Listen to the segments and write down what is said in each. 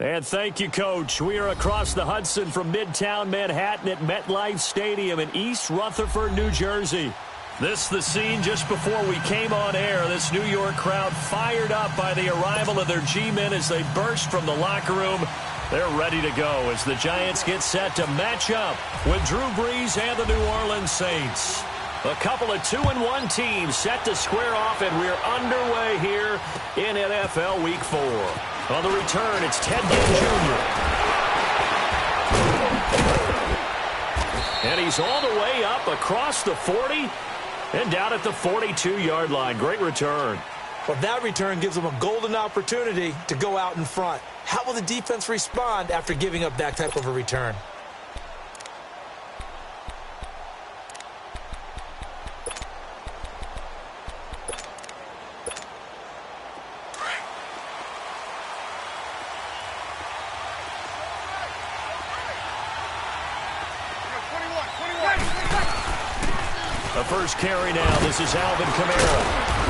And thank you, Coach. We are across the Hudson from Midtown Manhattan at MetLife Stadium in East Rutherford, New Jersey. This is the scene just before we came on air. This New York crowd fired up by the arrival of their G-men as they burst from the locker room. They're ready to go as the Giants get set to match up with Drew Brees and the New Orleans Saints. A couple of 2-1 teams set to square off, and we're underway here in NFL Week 4. On the return, it's Ted Ginn Jr. And he's all the way up across the 40 and down at the 42-yard line. Great return. Well, that return gives them a golden opportunity to go out in front. How will the defense respond after giving up that type of a return? The first carry now. This is Alvin Kamara.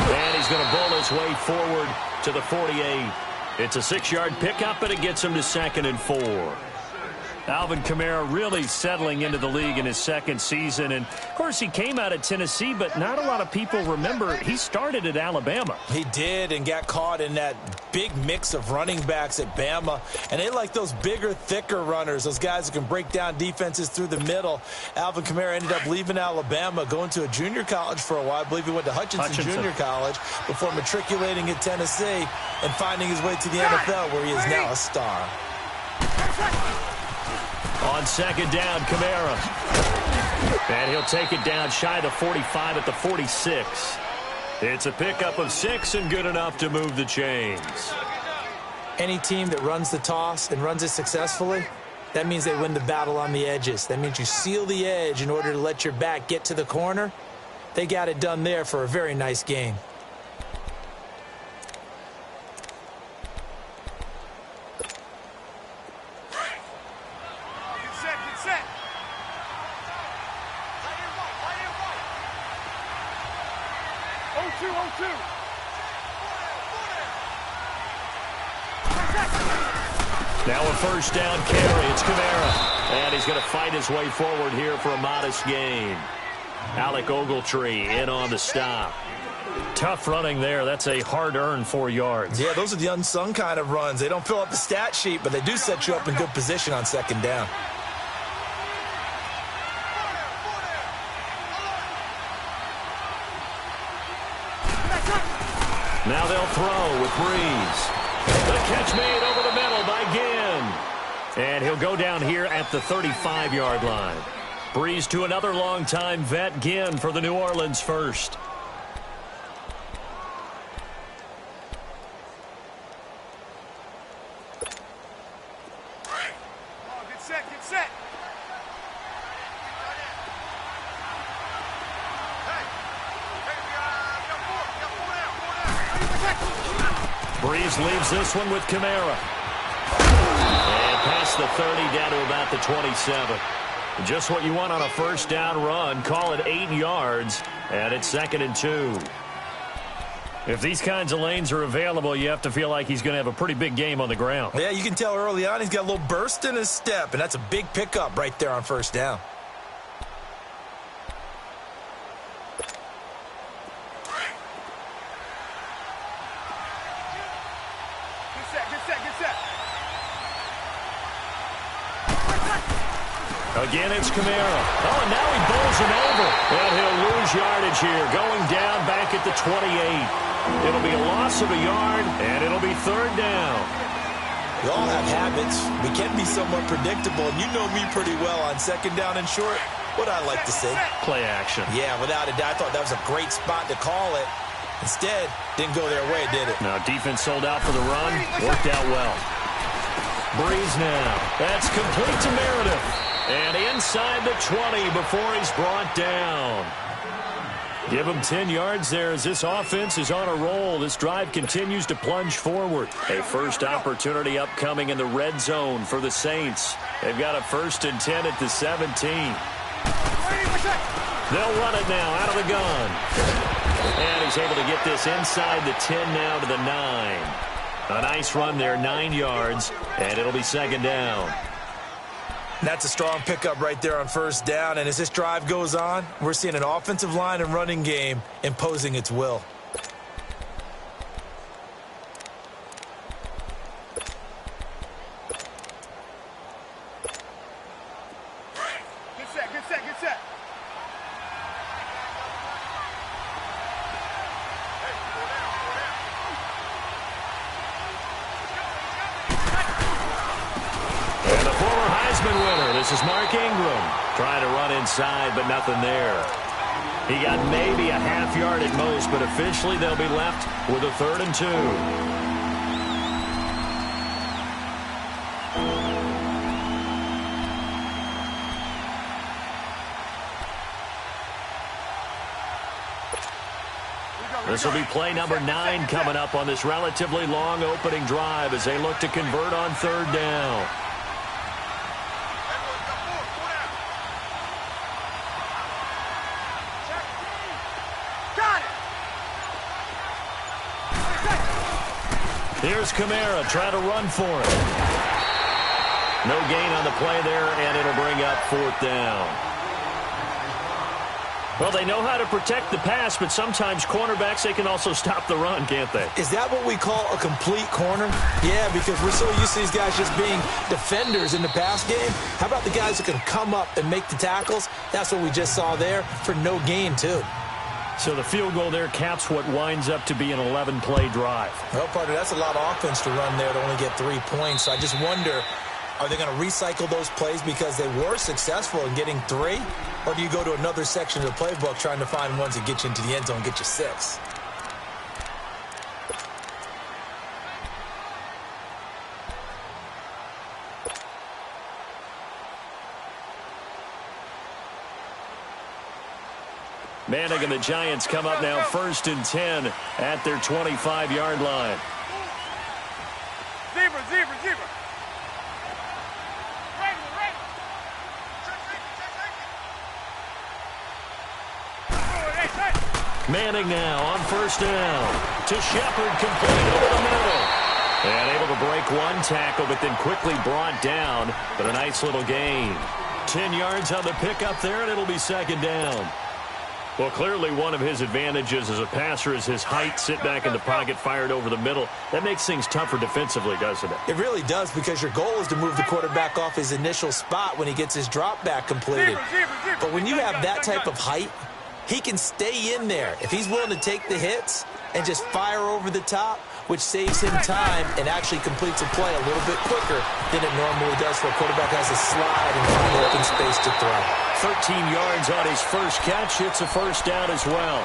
And he's going to bull his way forward to the 48. It's a 6-yard pickup, and it gets him to 2nd and 4. Alvin Kamara really settling into the league in his second season. And, of course, he came out of Tennessee, but not a lot of people remember he started at Alabama. He did, and got caught in that big mix of running backs at Bama. And they like those bigger, thicker runners, those guys who can break down defenses through the middle. Alvin Kamara ended up leaving Alabama, going to a junior college for a while. I believe he went to Hutchinson Junior College before matriculating at Tennessee and finding his way to the NFL, where he is now a star. On second down, Kamara. And he'll take it down shy of the 45 at the 46. It's a pickup of 6 and good enough to move the chains. Any team that runs the toss and runs it successfully, that means they win the battle on the edges. That means you seal the edge in order to let your back get to the corner. They got it done there for a very nice game. Now a first down carry. It's Kamara. And he's going to fight his way forward here for a modest gain. Alec Ogletree in on the stop. Tough running there. That's a hard-earned 4 yards. Yeah, those are the unsung kind of runs. They don't fill up the stat sheet, but they do set you up in good position on second down. Now they'll throw with Brees. The catch made over the middle by Ginn. And he'll go down here at the 35-yard line. Brees to another longtime vet, Ginn, for the New Orleans first. Get set. Brees leaves this one with Kamara. And past the 30 down to about the 27. Just what you want on a first down run. Call it 8 yards, and it's 2nd and 2. If these kinds of lanes are available, you have to feel like he's going to have a pretty big game on the ground. Yeah, you can tell early on he's got a little burst in his step, and that's a big pickup right there on first down. Again, it's Kamara. Oh, and now he bowls him over. And he'll lose yardage here, going down back at the 28. It'll be a loss of a yard, and it'll be 3rd down. We all have habits. We can be somewhat predictable, and you know me pretty well on second down and short. What I like to say? Play action. Yeah, without a doubt. I thought that was a great spot to call it. Instead, didn't go their way, did it? Now, defense sold out for the run. Worked out well. Brees now. That's complete to Meredith. And inside the 20 before he's brought down. Give him 10 yards there as this offense is on a roll. This drive continues to plunge forward. A first opportunity upcoming in the red zone for the Saints. They've got a 1st and 10 at the 17. They'll run it now out of the gun. And he's able to get this inside the 10 now to the 9. A nice run there, 9 yards, and it'll be second down. That's a strong pickup right there on first down, and as this drive goes on, we're seeing an offensive line and running game imposing its will. Get set, get set. And the former Heisman winner, this is Mark Ingram, trying to run inside, but nothing there. He got maybe a half yard at most, but officially they'll be left with a 3rd and 2. This will be play number 9 coming up on this relatively long opening drive as they look to convert on 3rd down. Here's Kamara trying to run for it. No gain on the play there, and it'll bring up 4th down. Well, they know how to protect the pass, but sometimes cornerbacks, they can also stop the run, can't they? Is that what we call a complete corner? Yeah, because we're so used to these guys just being defenders in the pass game. How about the guys who can come up and make the tackles? That's what we just saw there for no gain, too. So the field goal there caps what winds up to be an 11-play drive. Well, partner, that's a lot of offense to run there to only get 3 points. So I just wonder, are they going to recycle those plays because they were successful in getting 3? Or do you go to another section of the playbook trying to find ones that get you into the end zone and get you 6? Manning and the Giants come up now 1st and 10 at their 25-yard line. Zebra. Manning now on 1st down to Shepard, complete over the middle. And able to break one tackle, but then quickly brought down. But a nice little gain. 10 yards on the pickup there, and it'll be 2nd down. Well, clearly one of his advantages as a passer is his height. Sit back in the pocket, fired over the middle. That makes things tougher defensively, doesn't it? It really does, because your goal is to move the quarterback off his initial spot when he gets his drop back completed. But when you have that type of height, he can stay in there if he's willing to take the hits and just fire over the top, which saves him time and actually completes a play a little bit quicker than it normally does for a quarterback who has to slide and find open space to throw. 13 yards on his first catch. Hits a 1st down as well.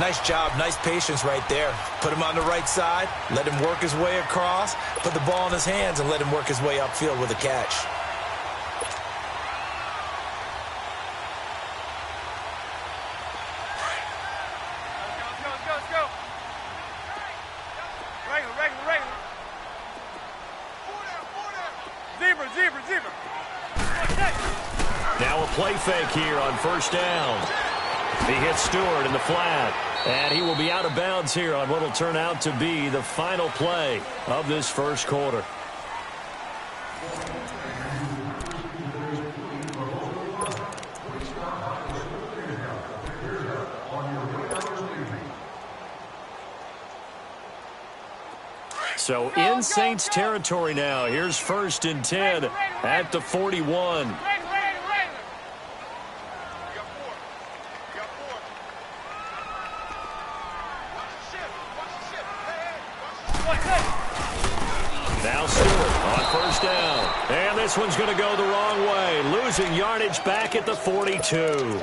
Nice job, nice patience right there. Put him on the right side, let him work his way across, put the ball in his hands, and let him work his way upfield with a catch. Let's go. Regular. Zebra. Now a play fake here on 1st down. He hits Stewart in the flat, and he will be out of bounds here on what will turn out to be the final play of this 1st quarter. So in Saints territory now. Here's 1st and 10 at the 41. Now Stewart on 1st down. And this one's going to go the wrong way. Losing yardage back at the 42.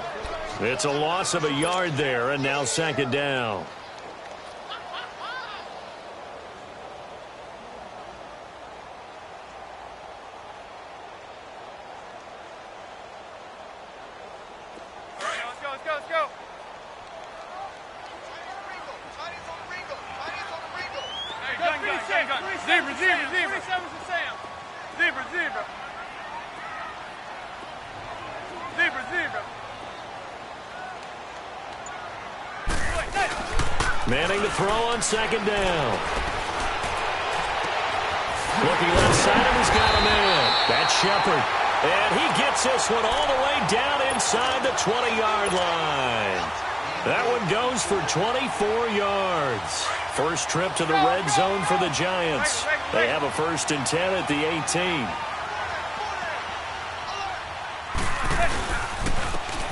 It's a loss of a yard there, and now 2nd down. Let's go. Zebra. Manning to throw on 2nd down. inside him, he's got a man. That's Shepard. And he gets this one all the way down inside the 20-yard line. That one goes for 24 yards. First trip to the red zone for the Giants. They have a 1st and 10 at the 18.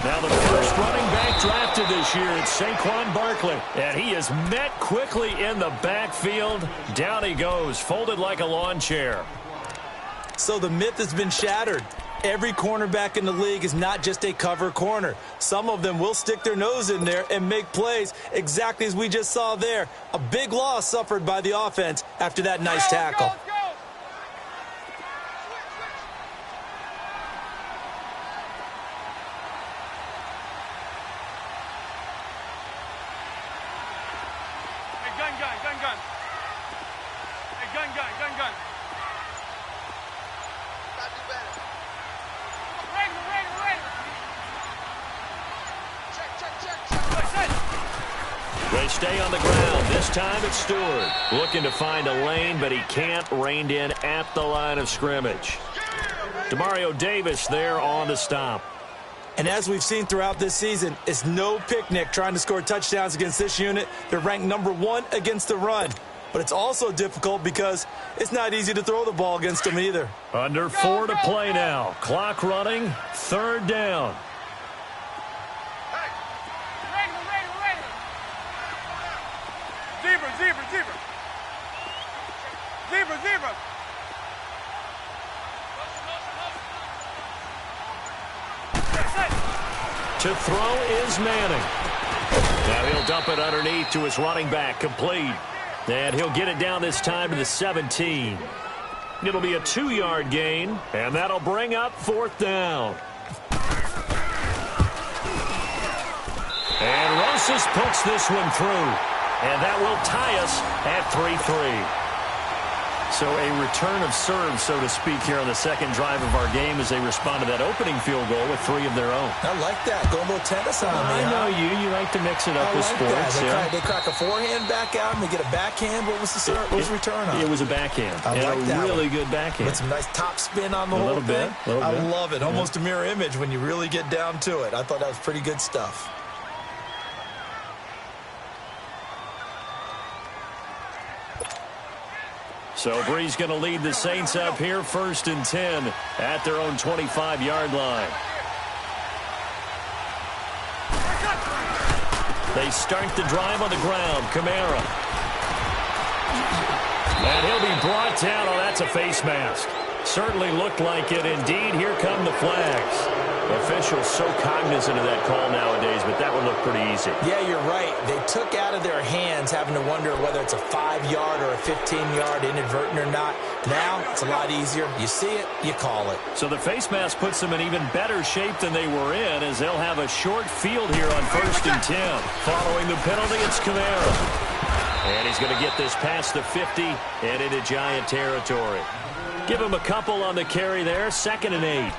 Now the first running back drafted this year, it's Saquon Barkley. And he is met quickly in the backfield. Down he goes, folded like a lawn chair. So the myth has been shattered. Every cornerback in the league is not just a cover corner. Some of them will stick their nose in there and make plays exactly as we just saw there. A big loss suffered by the offense after that nice tackle. They stay on the ground. This time it's Stewart. Looking to find a lane, but he can't. Reined in at the line of scrimmage. Demario Davis there on the stop. And as we've seen throughout this season, it's no picnic trying to score touchdowns against this unit. They're ranked #1 against the run. But it's also difficult because it's not easy to throw the ball against them either. Under 4 to play now. Clock running. 3rd down. Zebra. To throw is Manning. Now he'll dump it underneath to his running back, complete. And he'll get it down this time to the 17. It'll be a 2-yard gain, and that'll bring up 4th down. And Rosas puts this one through. And that will tie us at 3-3. So a return of serve, so to speak, here on the second drive of our game as they respond to that opening field goal with 3 of their own. I like that. Going a little tennis on me. I know you. You like to mix it up with sports. They crack a forehand back out and they get a backhand. What was the serve? What was the return on? It was a backhand. I like that. Really good backhand. With some nice top spin on the whole thing. I love it. Almost a mirror image when you really get down to it. I thought that was pretty good stuff. So Bree's going to lead the Saints up here, 1st and 10 at their own 25-yard line. They start the drive on the ground. Kamara. And he'll be brought down. Oh, that's a face mask. Certainly looked like it. Indeed, here come the flags. Officials so cognizant of that call nowadays, but that one looked pretty easy. Yeah, you're right. They took out of their hands having to wonder whether it's a 5-yard or a 15-yard inadvertent or not. Now, it's a lot easier. You see it, you call it. So the face mask puts them in even better shape than they were in as they'll have a short field here on 1st and 10. Following the penalty, it's Kamara. And he's going to get this past the 50 and into Giant territory. Give him a couple on the carry there, 2nd and 8.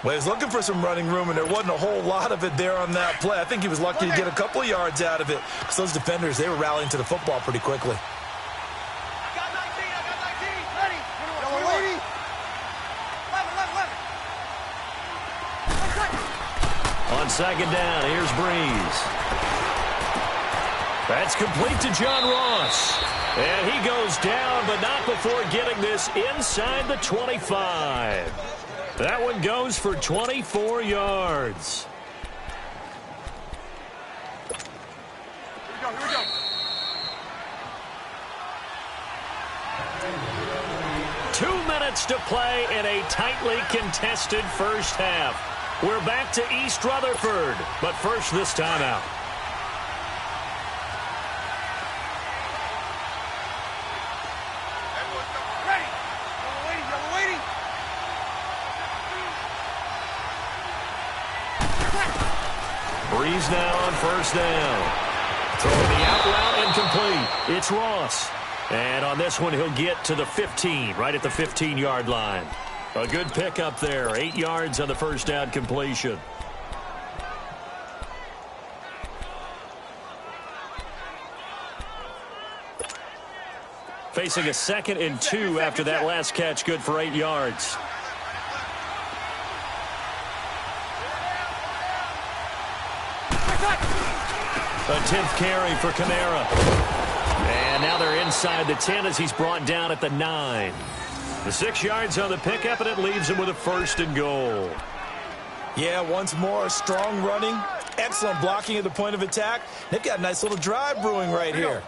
Well, he was looking for some running room, and there wasn't a whole lot of it there on that play. I think he was lucky to get a couple of yards out of it because those defenders, they were rallying to the football pretty quickly. I got 19. Ready. Yellow lady. 11. On 2nd down, here's Breeze. That's complete to John Ross. And he goes down, but not before getting this inside the 25. That one goes for 24 yards. Here we go. 2 minutes to play in a tightly contested first half. We're back to East Rutherford, but first this timeout. Breeze now on 1st down. Throwing the out route incomplete. It's Ross. And on this one, he'll get to the 15, right at the 15-yard line. A good pickup there. 8 yards on the 1st down completion. Facing a 2nd and 2 after that last catch, good for 8 yards. A 10th carry for Kamara. And now they're inside the 10 as he's brought down at the 9. The 6 yards on the pickup, and it leaves him with a 1st and goal. Yeah, once more, strong running, excellent blocking at the point of attack. They've got a nice little drive brewing right here.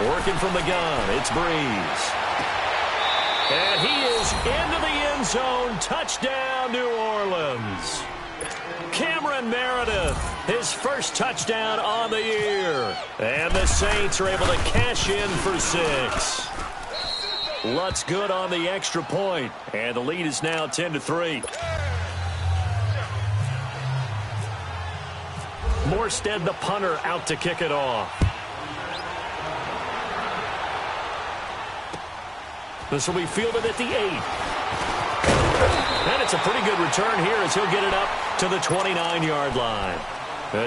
Working from the gun, it's Breeze. And he is into the end zone. Touchdown, New Orleans. Cameron Meredith, his first touchdown on the year. And the Saints are able to cash in for 6. Lutz good on the extra point. And the lead is now 10-3. Morstead, the punter, out to kick it off. This will be fielded at the 8. And it's a pretty good return here as he'll get it up to the 29-yard line.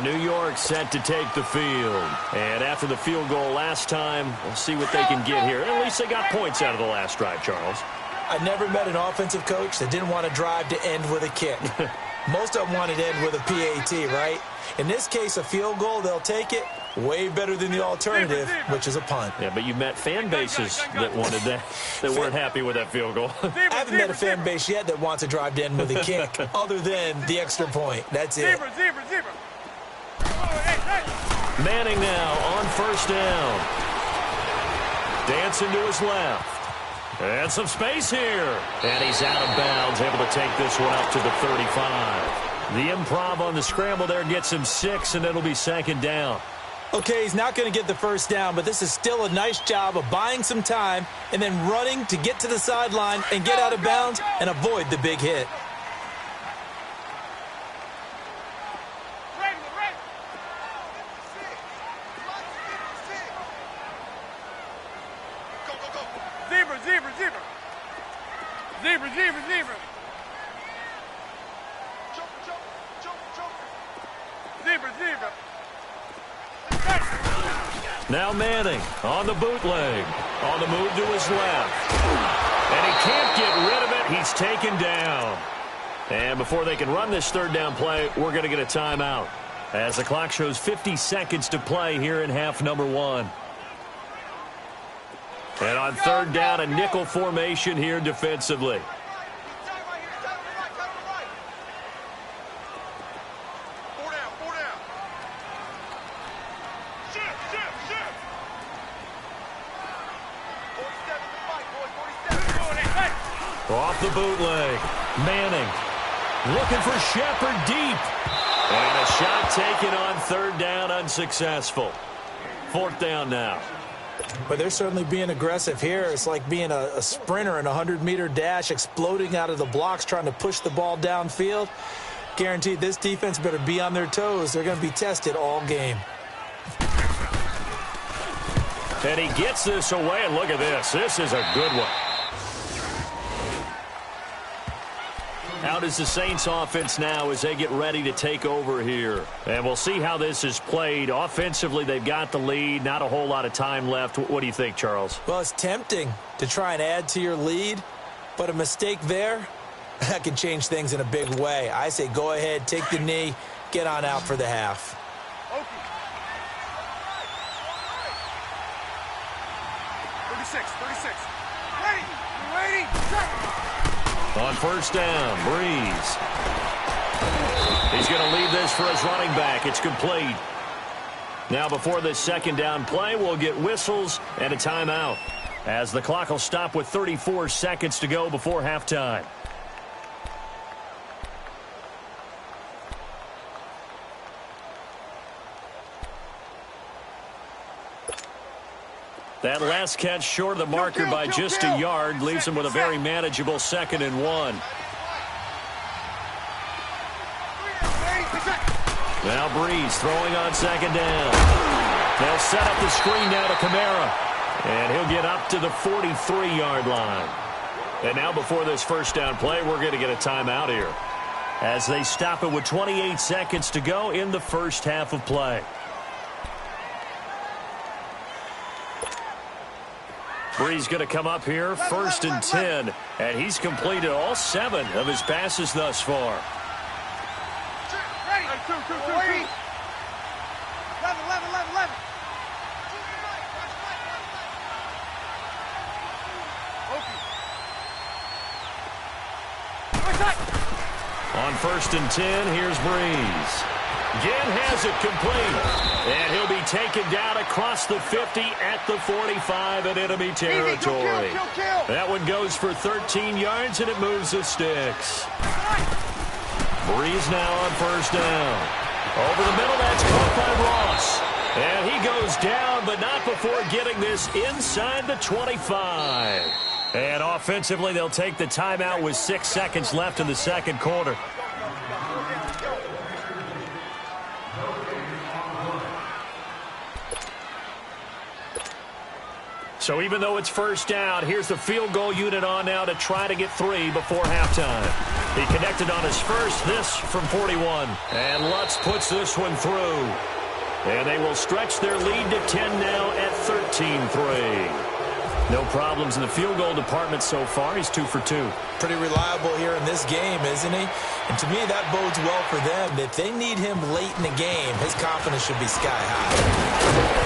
New York set to take the field. And after the field goal last time, we'll see what they can get here. At least they got points out of the last drive, Charles. I never met an offensive coach that didn't want a drive to end with a kick. Most of them wanted to end with a PAT, right? In this case, a field goal, they'll take it. Way better than the alternative, which is a punt. Yeah, but you've met fan bases that wanted that, that weren't happy with that field goal. I haven't met a fan base yet that wants a drive to end with a kick, other than the extra point. That's it. Manning now on 1st down. Dancing to his left. And some space here. And he's out of bounds, able to take this one up to the 35. The improv on the scramble there gets him 6, and it'll be 2nd down. Okay, he's not going to get the 1st down, but this is still a nice job of buying some time and then running to get to the sideline and get out of bounds and avoid the big hit. Zebra, zebra, zebra. Zebra, zebra, zebra. Zebra, zebra. Now Manning on the bootleg. On the move to his left. And he can't get rid of it. He's taken down. And before they can run this 3rd down play, we're going to get a timeout. As the clock shows 50 seconds to play here in half number 1. And on 3rd down, a nickel formation here defensively. Off the bootleg. Manning looking for Shepard deep. And a shot taken on 3rd down, unsuccessful. 4th down now. But they're certainly being aggressive here. It's like being a sprinter in a 100-meter dash, exploding out of the blocks, trying to push the ball downfield. Guaranteed this defense better be on their toes. They're going to be tested all game. And he gets this away, and look at this. This is a good one. Out is the Saints offense now as they get ready to take over here. And we'll see how this is played. Offensively, they've got the lead. Not a whole lot of time left. What do you think, Charles? Well, it's tempting to try and add to your lead, but a mistake there, that can change things in a big way. I say go ahead, take the knee, get on out for the half. 36. Ready. On 1st down, Breeze. He's going to leave this for his running back. It's complete. Now before this 2nd down play, we'll get whistles and a timeout, as the clock will stop with 34 seconds to go before halftime. That last catch short of the marker by just a yard leaves him with a very manageable 2nd and 1. Now Breeze throwing on 2nd down. They'll set up the screen now to Kamara. And he'll get up to the 43-yard line. And now before this first down play, we're going to get a timeout here, as they stop it with 28 seconds to go in the first half of play. Bree's going to come up here, 1st and 10, and he's completed all 7 of his passes thus far. Ready. 11. On 1st and 10, here's Breeze. Again has it complete. And he'll be taken down across the 50 at the 45 in enemy territory. Kill. That one goes for 13 yards, and it moves the sticks. Breeze now on 1st down. Over the middle, that's caught by Ross. And he goes down, but not before getting this inside the 25. And offensively, they'll take the timeout with 6 seconds left in the second quarter. So even though it's 1st down, here's the field goal unit on now to try to get 3 before halftime. He connected on his first, this from 41. And Lutz puts this one through. And they will stretch their lead to 10 now at 13-3. No problems in the field goal department so far. He's 2 for 2. Pretty reliable here in this game, isn't he? And to me, that bodes well for them. If they need him late in the game, his confidence should be sky high.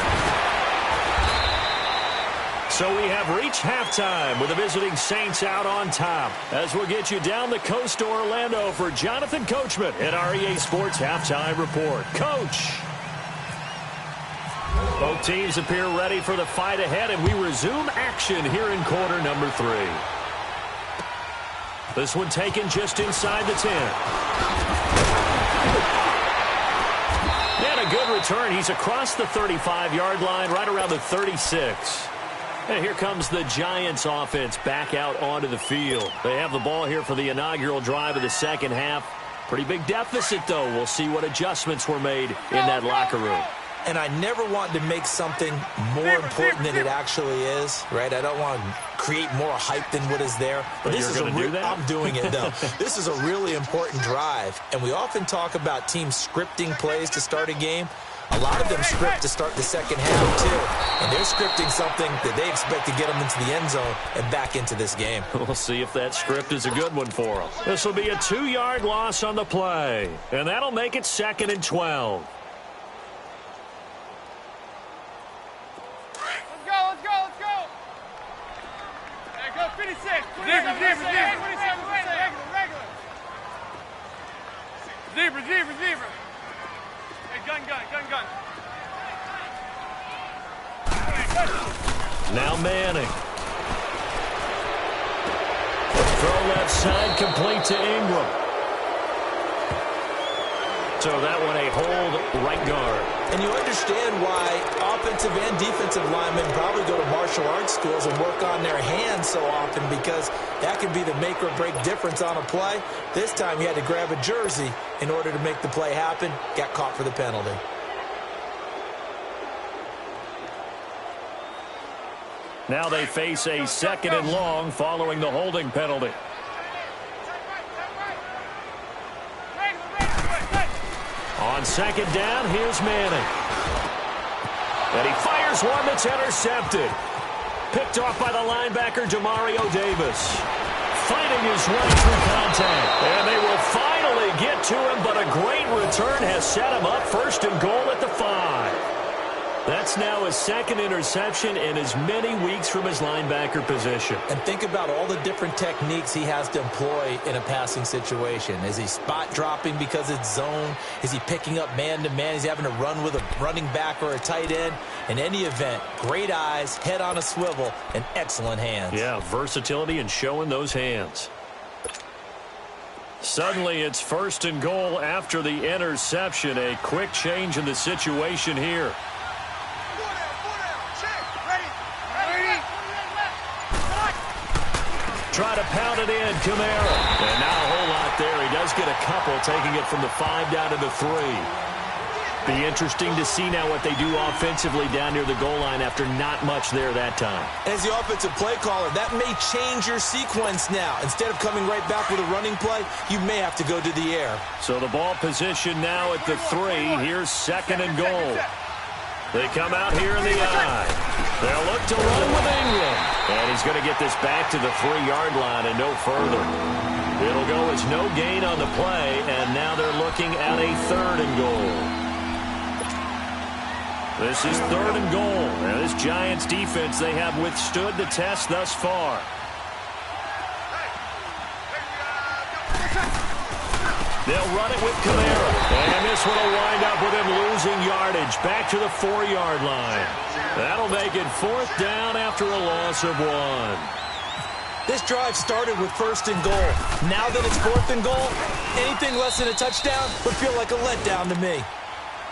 So we have reached halftime with the visiting Saints out on top. As we'll get you down the coast to Orlando for Jonathan Coachman at our EA Sports Halftime Report. Coach! Both teams appear ready for the fight ahead, and we resume action here in quarter number 3. This one taken just inside the 10. And a good return. He's across the 35-yard line, right around the 36. And here comes the Giants offense back out onto the field. They have the ball here for the inaugural drive of the second half. Pretty big deficit, though. We'll see what adjustments were made in that locker room. And I never want to make something more important than it actually is, right? I don't want to create more hype than what is there. But this is going to do that? I'm doing it, though. This is a really important drive. And we often talk about teams scripting plays to start a game. A lot of them script to start the second half, too. And they're scripting something that they expect to get them into the end zone and back into this game. We'll see if that script is a good one for them. This will be a 2-yard loss on the play. And that'll make it 2nd and 12. Let's go. There goes 56. Zebra. Hey, gun. Now Manning. Throw left side, complete to Ingram. So that one a hold right guard. And you understand why offensive and defensive linemen probably go to martial arts schools and work on their hands so often, because that can be the make or break difference on a play. This time he had to grab a jersey in order to make the play happen. Got caught for the penalty. Now they face a 2nd and long following the holding penalty. On 2nd down, here's Manning. And he fires one that's intercepted. Picked off by the linebacker, Demario Davis. Fighting his way through contact. And they will finally get to him, but a great return has set him up 1st and goal at the 5. That's now his 2nd interception in as many weeks from his linebacker position. And think about all the different techniques he has to employ in a passing situation. Is he spot dropping because it's zone? Is he picking up man-to-man? Is he having to run with a running back or a tight end? In any event, great eyes, head on a swivel, and excellent hands. Yeah, versatility and showing those hands. Suddenly, it's 1st and goal after the interception. A quick change in the situation here. Try to pound it in, Kamara. And not a whole lot there. He does get a couple, taking it from the 5 down to the 3. Be interesting to see now what they do offensively down near the goal line after not much there that time. As the offensive play caller, that may change your sequence now. Instead of coming right back with a running play, you may have to go to the air. So the ball position now at the 3. Here's 2nd and goal. They come out here in the I. They'll look to run with Ingram. And he's going to get this back to the 3-yard line and no further. It'll go as no gain on the play, and now they're looking at a 3rd and goal. This is 3rd and goal. And this Giants defense, they have withstood the test thus far. They'll run it with Kamara. And this one will wind up with him losing yardage back to the 4-yard line. That'll make it 4th down after a loss of 1. This drive started with 1st and goal. Now that it's 4th and goal, anything less than a touchdown would feel like a letdown to me.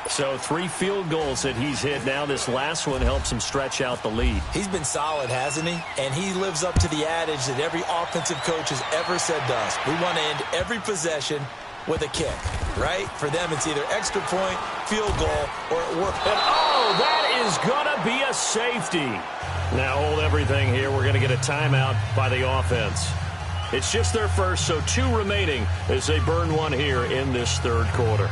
So 3 field goals that he's hit now. This last one helps him stretch out the lead. He's been solid, hasn't he? And he lives up to the adage that every offensive coach has ever said to us. We want to end every possession with a kick, right? For them, it's either extra point, field goal, or work. And oh, that is going to be a safety. Now hold everything here. We're going to get a timeout by the offense. It's just their first, so 2 remaining as they burn one here in this 3rd quarter.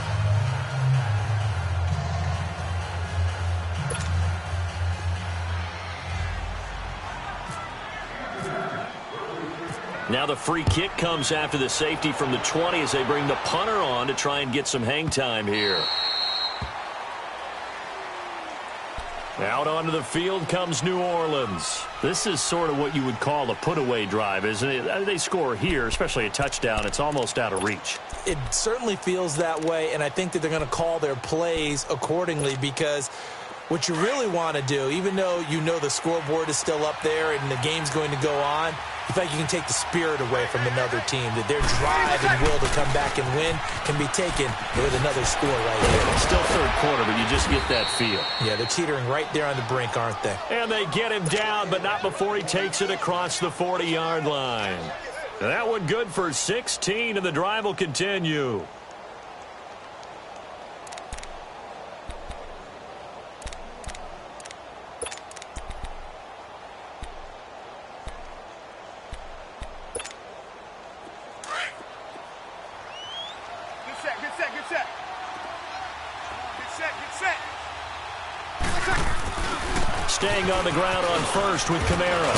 Now the free kick comes after the safety from the 20 as they bring the punter on to try and get some hang time here. Out onto the field comes New Orleans. This is sort of what you would call a put-away drive, isn't it? They score here, especially a touchdown. It's almost out of reach. It certainly feels that way, and I think that they're going to call their plays accordingly because what you really want to do, even though you know the scoreboard is still up there and the game's going to go on, you think you can take the spirit away from another team, that their drive and will to come back and win can be taken with another score right here. It's still 3rd quarter, but you just get that feel. Yeah, they're teetering right there on the brink, aren't they? And they get him down, but not before he takes it across the 40-yard line. That one good for 16, and the drive will continue. Staying on the ground on 1st with Kamara.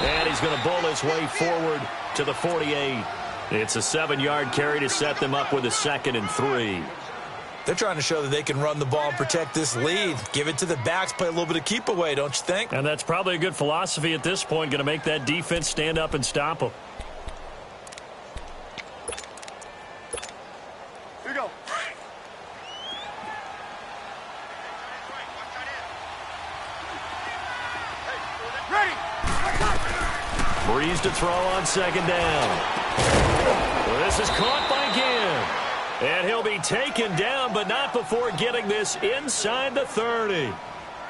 And he's going to bowl his way forward to the 48. It's a 7-yard carry to set them up with a 2nd and 3. They're trying to show that they can run the ball and protect this lead. Give it to the backs, play a little bit of keep away, don't you think? And that's probably a good philosophy at this point, going to make that defense stand up and stop them. Here we go. Breeze to throw on 2nd down. Well, this is caught by Ginn. And he'll be taken down, but not before getting this inside the 30.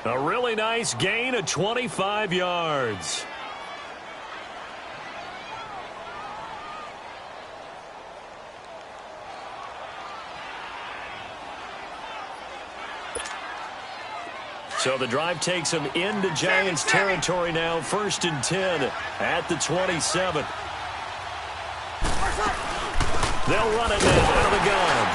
A really nice gain of 25 yards. So the drive takes them into Giants territory now. 1st and 10 at the 27. They'll run it now out of the gun.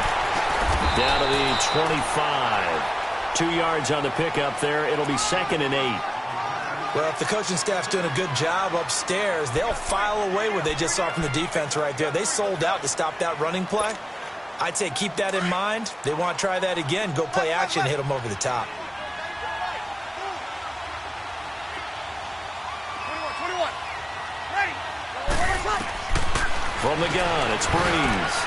Down to the 25. 2 yards on the pickup there. It'll be 2nd and 8. Well, if the coaching staff's doing a good job upstairs, they'll file away what they just saw from the defense right there. They sold out to stop that running play. I'd say keep that in mind. They want to try that again. Go play action, hit them over the top. From the gun, it's Breeze.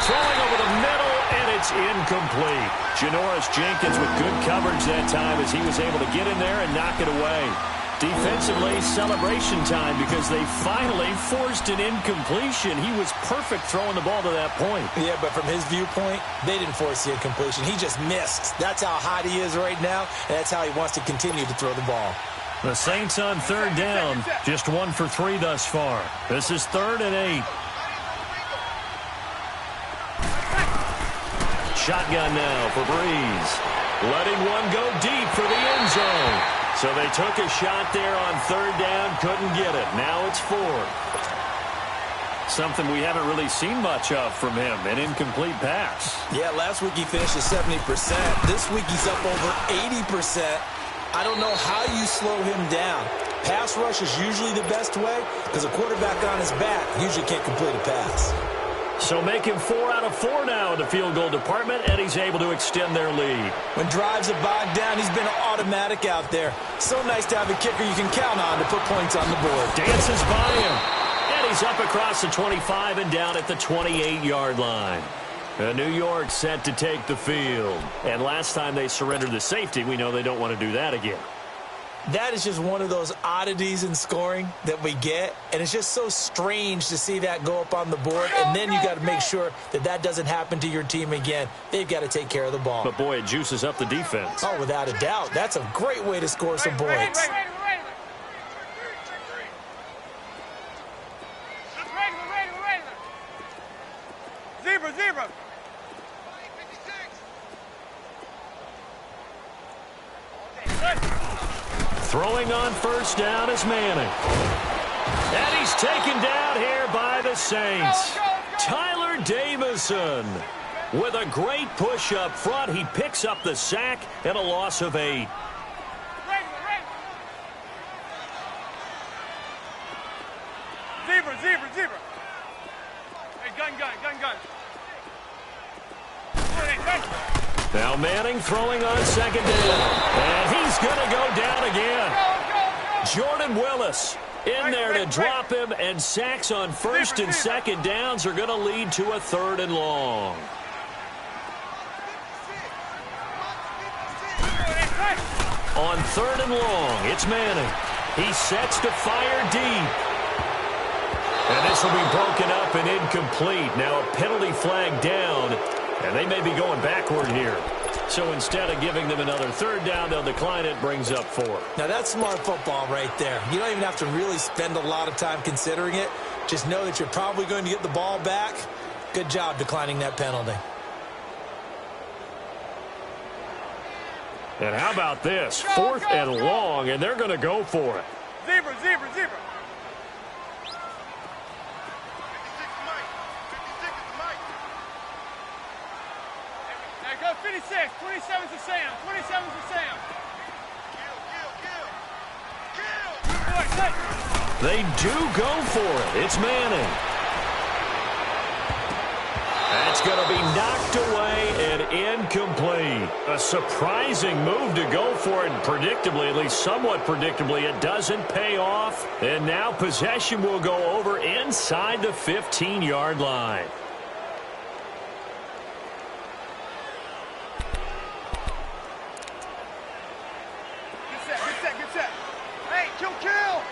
Throwing over the middle, and it's incomplete. Janoris Jenkins with good coverage that time as he was able to get in there and knock it away. Defensively, celebration time because they finally forced an incompletion. He was perfect throwing the ball to that point. Yeah, but from his viewpoint, they didn't force the incompletion. He just missed. That's how hot he is right now, and that's how he wants to continue to throw the ball. The Saints on 3rd down, just 1 for 3 thus far. This is 3rd and 8. Shotgun now for Breeze. Letting one go deep for the end zone. So they took a shot there on third down, couldn't get it. Now it's fourth. Something we haven't really seen much of from him, an incomplete pass. Yeah, last week he finished at 70%. This week he's up over 80%. I don't know how you slow him down. Pass rush is usually the best way because a quarterback on his back usually can't complete a pass. So make him 4 out of 4 now in the field goal department, and he's able to extend their lead. When drives are bogged down, he's been automatic out there. So nice to have a kicker you can count on to put points on the board. Dances by him. And he's up across the 25 and down at the 28-yard line. New York set to take the field. And last time they surrendered the safety, we know they don't want to do that again. That is just one of those oddities in scoring that we get. And it's just so strange to see that go up on the board. And then you got to make sure that that doesn't happen to your team again. They've got to take care of the ball. But, boy, it juices up the defense. Oh, without a doubt. That's a great way to score some points. Zebra. Throwing on first down is Manning. And he's taken down here by the Saints. Tyler Davison with a great push up front. He picks up the sack and a loss of 8. Zebra. Hey, gun. Now Manning throwing on second down. And he's going to go down again. Jordan Willis in there to drop him, and sacks on first and second downs are going to lead to a 3rd and long. On 3rd and long, it's Manning. He sets to fire deep. And this will be broken up and incomplete. Now a penalty flag down, and they may be going backward here. So instead of giving them another 3rd down, they'll decline it, brings up 4. Now that's smart football right there. You don't even have to really spend a lot of time considering it. Just know that you're probably going to get the ball back. Good job declining that penalty. And how about this? 4th and long, and they're going to go for it. Zebra. Go 56. 27's to Sam. 27's to Sam. Kill. They do go for it. It's Manning. That's going to be knocked away and incomplete. A surprising move to go for it. Predictably, at least somewhat predictably, it doesn't pay off. And now possession will go over inside the 15-yard line. Good set. Hey, kill.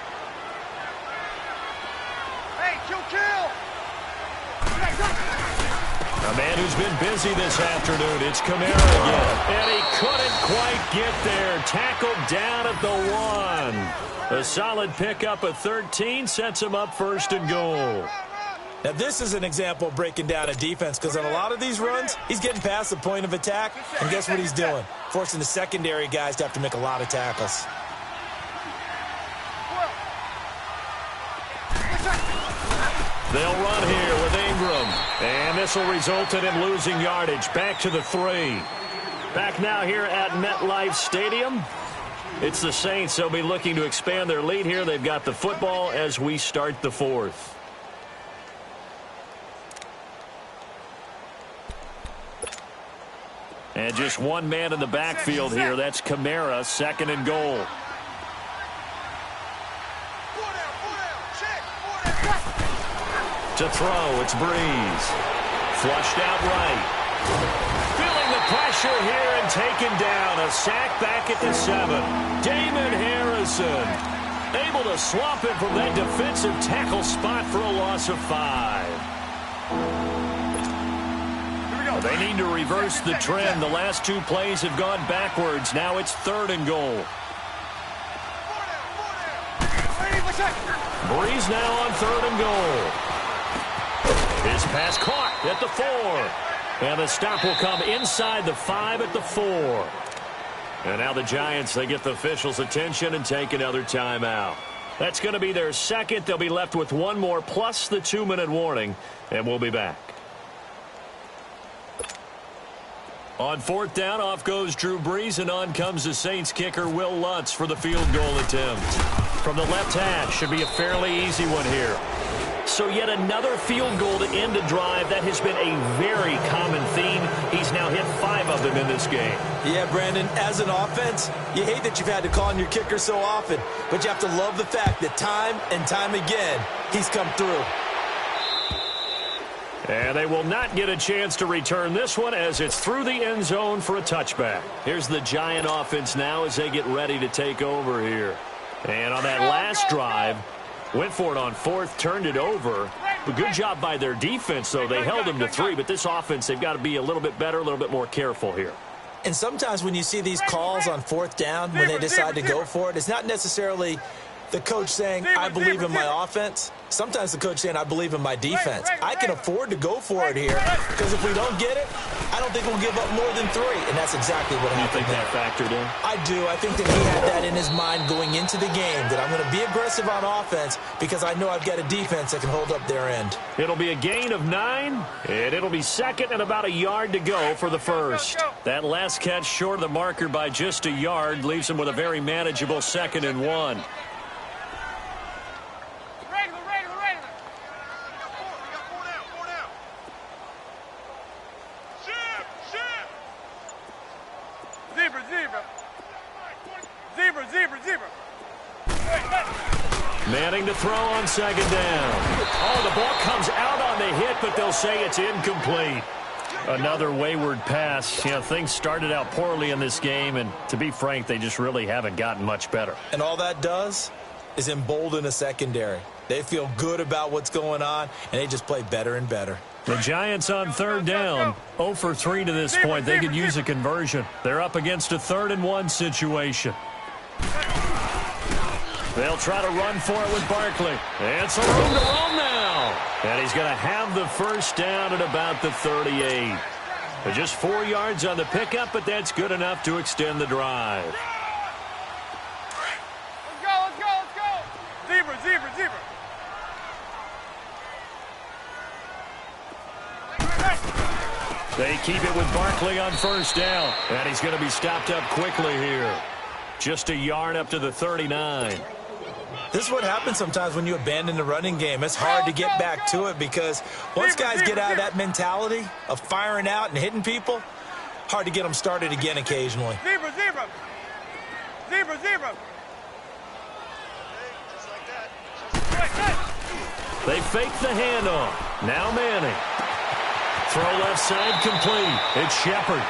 A man who's been busy this afternoon, it's Kamara again. And he couldn't quite get there. Tackled down at the 1. A solid pickup of 13 sets him up 1st and goal. Now this is an example of breaking down a defense, because on a lot of these runs, he's getting past the point of attack, and guess what he's doing? Forcing the secondary guys to have to make a lot of tackles. They'll run here with Ingram. And this will result in him losing yardage. Back to the 3. Back now here at MetLife Stadium. It's the Saints. They'll be looking to expand their lead here. They've got the football as we start the 4th. And just one man in the backfield here. That's Kamara, 2nd and goal. To throw, it's Breeze. Flushed out right. Feeling the pressure here and taken down. A sack back at the 7. Damon Harrison able to swamp him from that defensive tackle spot for a loss of 5. They need to reverse the trend. The last 2 plays have gone backwards. Now it's 3rd and goal. Breeze now on 3rd and goal. His pass caught at the 4. And the stop will come inside the 5 at the 4. And now the Giants, they get the officials' attention and take another timeout. That's going to be their second. They'll be left with one more plus the 2-minute warning, and we'll be back. On 4th down, off goes Drew Brees, and on comes the Saints kicker Will Lutz for the field goal attempt. From the left hash, should be a fairly easy one here. So yet another field goal to end a drive. That has been a very common theme. He's now hit 5 of them in this game. Yeah, Brandon, as an offense, you hate that you've had to call on your kicker so often, but you have to love the fact that time and time again, he's come through. And they will not get a chance to return this one as it's through the end zone for a touchback. Here's the Giant offense now as they get ready to take over here. And on that last drive, went for it on 4th, turned it over. But good job by their defense, though. They held them to 3, but this offense, they've got to be a little bit better, a little bit more careful here. And sometimes when you see these calls on 4th down, when they decide to go for it, it's not necessarily the coach saying, I believe in my offense. Sometimes the coach saying, I believe in my defense. I can afford to go for it here because if we don't get it, I don't think we'll give up more than 3. And that's exactly what happened. You think that factored in? I do. I think that he had that in his mind going into the game, that I'm going to be aggressive on offense because I know I've got a defense that can hold up their end. It'll be a gain of 9, and it'll be 2nd and about a yard to go for the first. That last catch short of the marker by just a yard leaves him with a very manageable 2nd and 1. Manning to throw on 2nd down. Oh, the ball comes out on the hit, but they'll say it's incomplete. Another wayward pass. You know, things started out poorly in this game, and to be frank, they just really haven't gotten much better. And all that does is embolden a secondary. They feel good about what's going on, and they just play better and better. The Giants on 3rd down, 0 for 3 to this point. They could use a conversion. They're up against a 3rd and 1 situation. They'll try to run for it with Barkley. And some room to roam now. And he's going to have the first down at about the 38. Just 4 yards on the pickup, but that's good enough to extend the drive. Let's go, let's go, let's go. Zebra, zebra, zebra. They keep it with Barkley on 1st down. And he's going to be stopped up quickly here. Just a yard up to the 39. This is what happens sometimes when you abandon the running game. It's hard to get back to it because once guys get out of that mentality of firing out and hitting people, hard to get them started again occasionally. Zebra, zebra. Zebra, zebra. They fake the handoff. Now Manning. Throw left side complete. It's Shepard.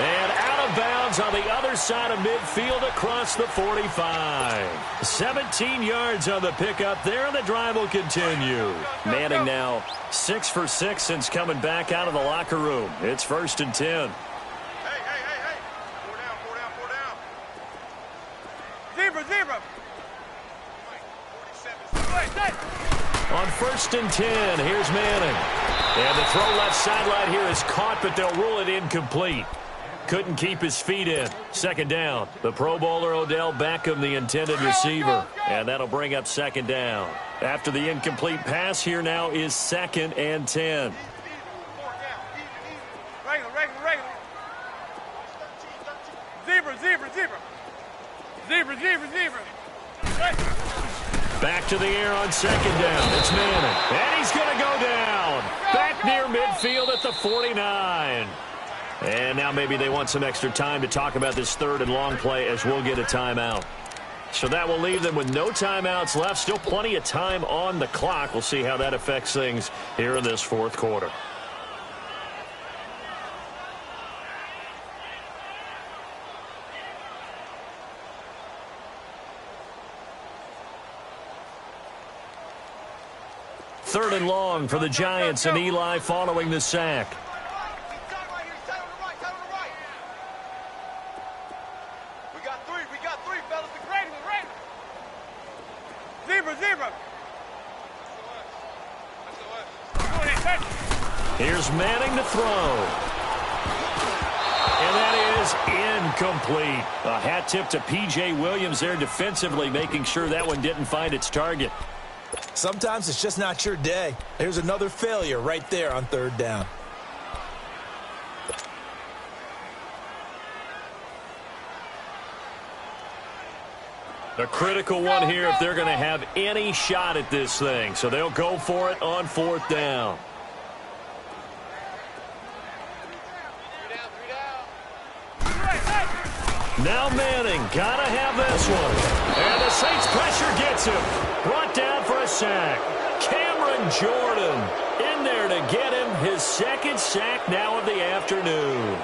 And out of bounds on the other side of midfield across the 45. 17 yards on the pickup there, and the drive will continue. Manning now 6 for 6 since coming back out of the locker room. It's 1st and 10. Hey, hey, hey, hey. 4 down, 4 down, 4 down. Zebra, zebra. On 1st and 10, here's Manning. And the throw left sideline here is caught, but they'll rule it incomplete. Couldn't keep his feet in. 2nd down. The Pro Bowler Odell Beckham, the intended receiver. And that'll bring up 2nd down. After the incomplete pass, here now is 2nd and 10. Regular, regular, regular. Zebra, zebra, zebra. Zebra, zebra, zebra. Back to the air on 2nd down. It's Manning. And he's going to go down. Back near midfield at the 49. And now maybe they want some extra time to talk about this 3rd and long play as we'll get a timeout. So that will leave them with no timeouts left. Still plenty of time on the clock. We'll see how that affects things here in this 4th quarter. Third and long for the Giants, and Eli following the sack. Here's Manning to throw. And that is incomplete. A hat tip to P.J. Williams there defensively, making sure that one didn't find its target. Sometimes it's just not your day. Here's another failure right there on third down. A critical one here if they're going to have any shot at this thing. So they'll go for it on fourth down. Now Manning, gotta have this one. And the Saints pressure gets him. Brought down for a sack. Cameron Jordan in there to get him his second sack now of the afternoon.